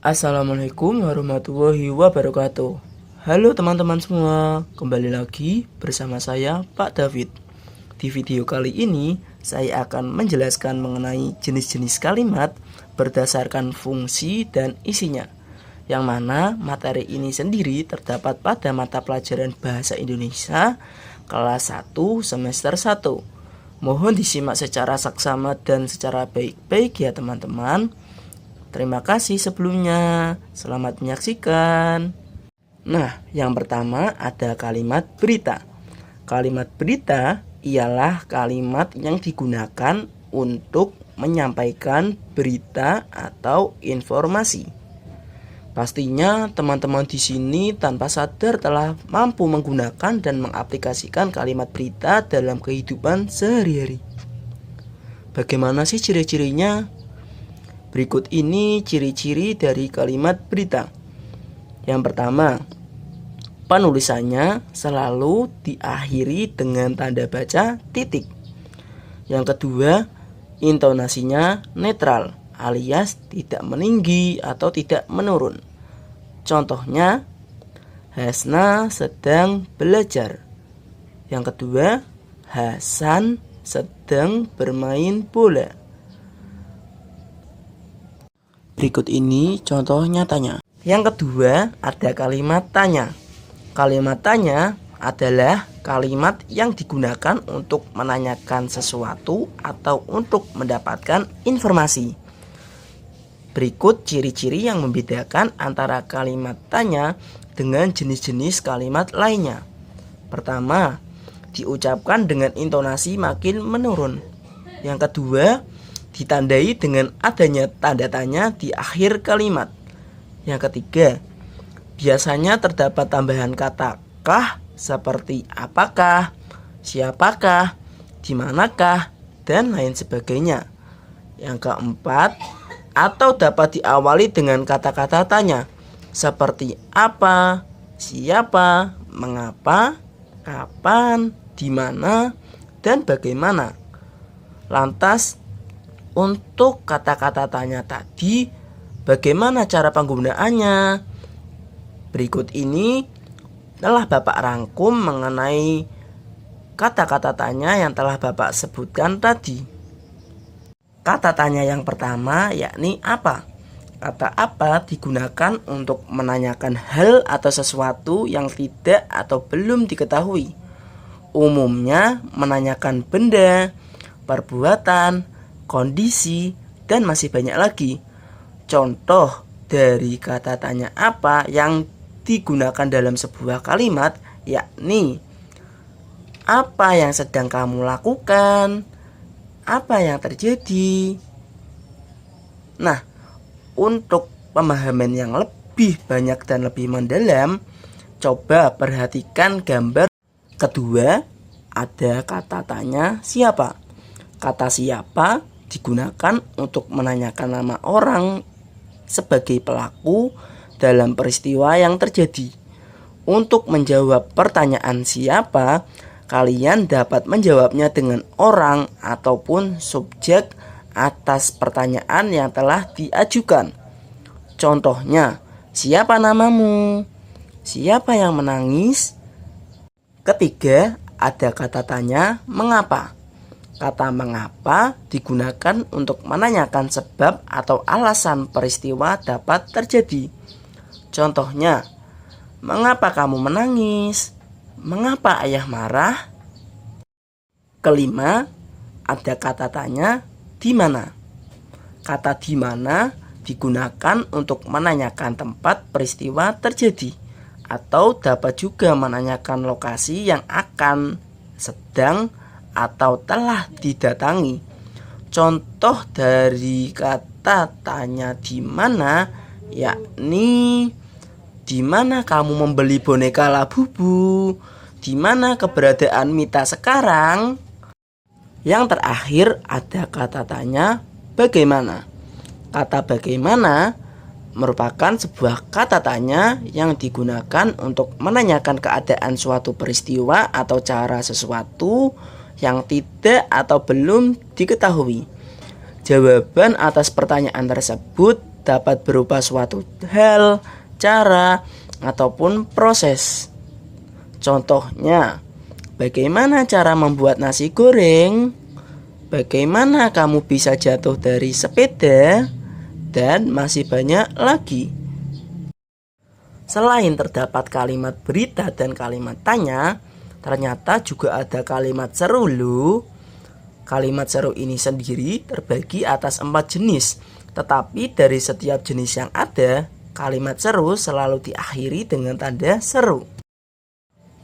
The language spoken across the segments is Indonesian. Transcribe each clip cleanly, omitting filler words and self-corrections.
Assalamualaikum warahmatullahi wabarakatuh. Halo teman-teman semua, kembali lagi bersama saya Pak David. Di video kali ini saya akan menjelaskan mengenai jenis-jenis kalimat berdasarkan fungsi dan isinya, yang mana materi ini sendiri terdapat pada mata pelajaran Bahasa Indonesia kelas 1 semester 1. Mohon disimak secara saksama dan secara baik-baik ya teman-teman. Terima kasih sebelumnya. Selamat menyaksikan. Nah, yang pertama ada kalimat berita. Kalimat berita ialah kalimat yang digunakan untuk menyampaikan berita atau informasi. Pastinya teman-teman di sini tanpa sadar telah mampu menggunakan dan mengaplikasikan kalimat berita dalam kehidupan sehari-hari. Bagaimana sih ciri-cirinya? Berikut ini ciri-ciri dari kalimat berita. Yang pertama, penulisannya selalu diakhiri dengan tanda baca titik. Yang kedua, intonasinya netral alias tidak meninggi atau tidak menurun. Contohnya, Hasna sedang belajar. Yang kedua, Hasan sedang bermain bola. Berikut ini contoh nyatanya. Yang kedua ada kalimat tanya. Kalimat tanya adalah kalimat yang digunakan untuk menanyakan sesuatu atau untuk mendapatkan informasi. Berikut ciri-ciri yang membedakan antara kalimat tanya dengan jenis-jenis kalimat lainnya. Pertama, diucapkan dengan intonasi makin menurun. Yang kedua, ditandai dengan adanya tanda tanya di akhir kalimat. Yang ketiga, biasanya terdapat tambahan kata kah seperti apakah, siapakah, dimanakah, dan lain sebagainya. Yang keempat, atau dapat diawali dengan kata-kata tanya seperti apa, siapa, mengapa, kapan, di mana, dan bagaimana. Lantas, untuk kata-kata tanya tadi, bagaimana cara penggunaannya? Berikut ini telah Bapak rangkum mengenai kata-kata tanya yang telah Bapak sebutkan tadi. Kata tanya yang pertama yakni apa? Kata apa digunakan untuk menanyakan hal atau sesuatu yang tidak atau belum diketahui. Umumnya menanyakan benda, perbuatan, kondisi, dan masih banyak lagi. Contoh dari kata tanya apa yang digunakan dalam sebuah kalimat yakni apa yang sedang kamu lakukan, apa yang terjadi. Nah, untuk pemahaman yang lebih banyak dan lebih mendalam, coba perhatikan gambar kedua. Ada kata tanya siapa. Kata siapa digunakan untuk menanyakan nama orang sebagai pelaku dalam peristiwa yang terjadi. Untuk menjawab pertanyaan siapa, kalian dapat menjawabnya dengan orang ataupun subjek atas pertanyaan yang telah diajukan. Contohnya, siapa namamu? Siapa yang menangis? Ketiga, ada kata tanya mengapa. Kata mengapa digunakan untuk menanyakan sebab atau alasan peristiwa dapat terjadi. Contohnya, mengapa kamu menangis? Mengapa ayah marah? Kelima, ada kata tanya di mana. Kata di mana digunakan untuk menanyakan tempat peristiwa terjadi, atau dapat juga menanyakan lokasi yang akan, sedang, atau telah didatangi. Contoh dari kata tanya di mana yakni di mana kamu membeli boneka Labubu? Di mana keberadaan Mita sekarang? Yang terakhir ada kata tanya bagaimana. Kata bagaimana merupakan sebuah kata tanya yang digunakan untuk menanyakan keadaan suatu peristiwa atau cara sesuatu yang tidak atau belum diketahui. Jawaban atas pertanyaan tersebut dapat berupa suatu hal, cara, ataupun proses. Contohnya, bagaimana cara membuat nasi goreng? Bagaimana kamu bisa jatuh dari sepeda? Dan masih banyak lagi. Selain terdapat kalimat berita dan kalimat tanya, ternyata juga ada kalimat seru loh. Kalimat seru ini sendiri terbagi atas 4 jenis. Tetapi dari setiap jenis yang ada, kalimat seru selalu diakhiri dengan tanda seru.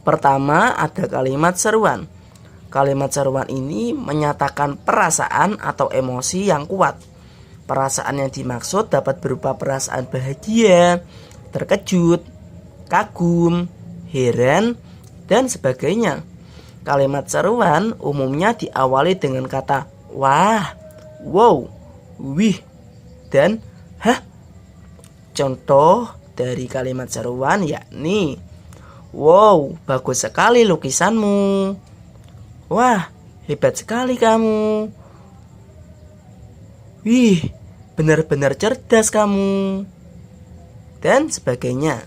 Pertama, ada kalimat seruan. Kalimat seruan ini menyatakan perasaan atau emosi yang kuat. Perasaan yang dimaksud dapat berupa perasaan bahagia, terkejut, kagum, heran, dan sebagainya. Kalimat seruan umumnya diawali dengan kata wah, wow, wih, dan hah. Contoh dari kalimat seruan yakni, wow, bagus sekali lukisanmu. Wah, hebat sekali kamu. Wih, benar-benar cerdas kamu. Dan sebagainya.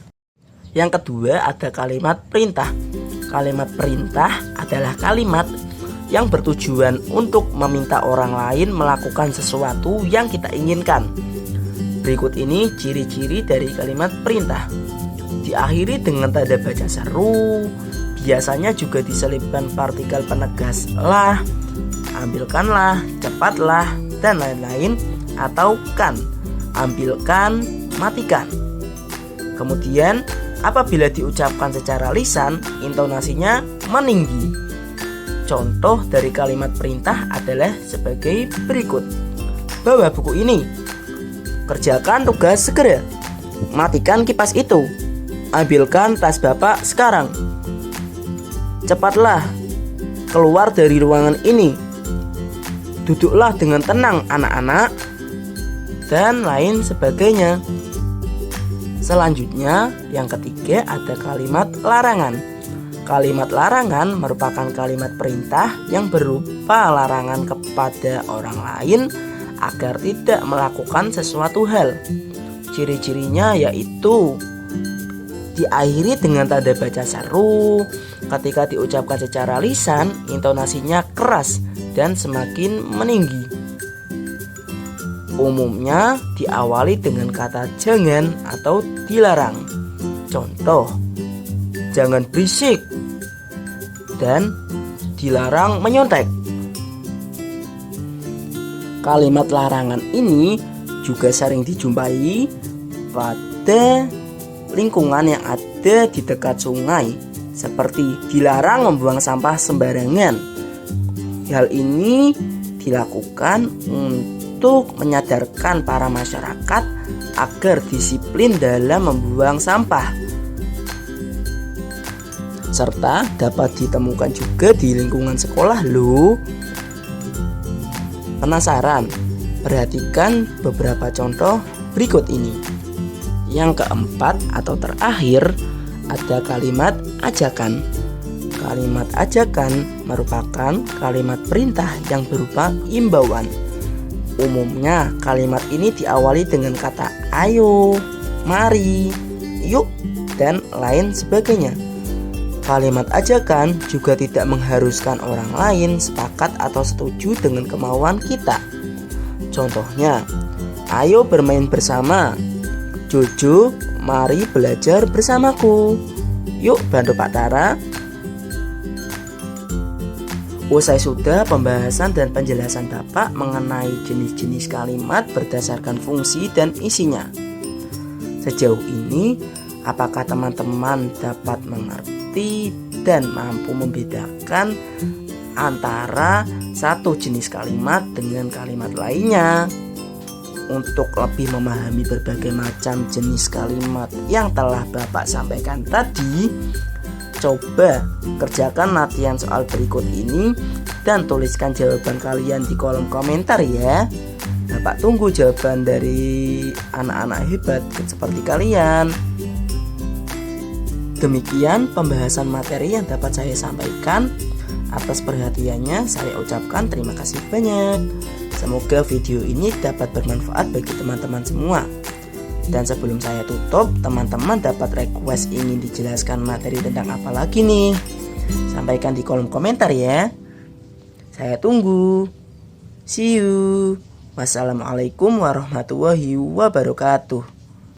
Yang kedua ada kalimat perintah. Kalimat perintah adalah kalimat yang bertujuan untuk meminta orang lain melakukan sesuatu yang kita inginkan. Berikut ini ciri-ciri dari kalimat perintah. Diakhiri dengan tanda baca seru, biasanya juga diselipkan partikel penegas lah, ambilkanlah, cepatlah, dan lain-lain, atau kan, ambilkan, matikan. Kemudian apabila diucapkan secara lisan, intonasinya meninggi. Contoh dari kalimat perintah adalah sebagai berikut. Bawa buku ini. Kerjakan tugas segera. Matikan kipas itu. Ambilkan tas Bapak sekarang. Cepatlah keluar dari ruangan ini. Duduklah dengan tenang anak-anak. Dan lain sebagainya. Selanjutnya, yang ketiga ada kalimat larangan. Kalimat larangan merupakan kalimat perintah yang berupa larangan kepada orang lain agar tidak melakukan sesuatu hal. Ciri-cirinya yaitu diakhiri dengan tanda baca seru. Ketika diucapkan secara lisan, intonasinya keras dan semakin meninggi. Umumnya diawali dengan kata jangan atau dilarang. Contoh, jangan berisik dan dilarang menyontek. Kalimat larangan ini juga sering dijumpai pada lingkungan yang ada di dekat sungai, seperti dilarang membuang sampah sembarangan. Hal ini dilakukan untuk menyadarkan para masyarakat agar disiplin dalam membuang sampah, serta dapat ditemukan juga di lingkungan sekolah loh. Penasaran? Perhatikan beberapa contoh berikut ini. Yang keempat atau terakhir ada kalimat ajakan. Kalimat ajakan merupakan kalimat perintah yang berupa imbauan. Umumnya kalimat ini diawali dengan kata ayo, mari, yuk, dan lain sebagainya. Kalimat ajakan juga tidak mengharuskan orang lain sepakat atau setuju dengan kemauan kita. Contohnya, ayo bermain bersama. Jojo, mari belajar bersamaku. Yuk bantu Pak Tara. Usai sudah pembahasan dan penjelasan Bapak mengenai jenis-jenis kalimat berdasarkan fungsi dan isinya. Sejauh ini, apakah teman-teman dapat mengerti dan mampu membedakan antara satu jenis kalimat dengan kalimat lainnya? Untuk lebih memahami berbagai macam jenis kalimat yang telah Bapak sampaikan tadi, coba kerjakan latihan soal berikut ini dan tuliskan jawaban kalian di kolom komentar ya. Bapak tunggu jawaban dari anak-anak hebat seperti kalian. Demikian pembahasan materi yang dapat saya sampaikan. Atas perhatiannya saya ucapkan terima kasih banyak. Semoga video ini dapat bermanfaat bagi teman-teman semua. Dan sebelum saya tutup, teman-teman dapat request ingin dijelaskan materi tentang apa lagi nih? Sampaikan di kolom komentar ya. Saya tunggu. See you. Wassalamualaikum warahmatullahi wabarakatuh.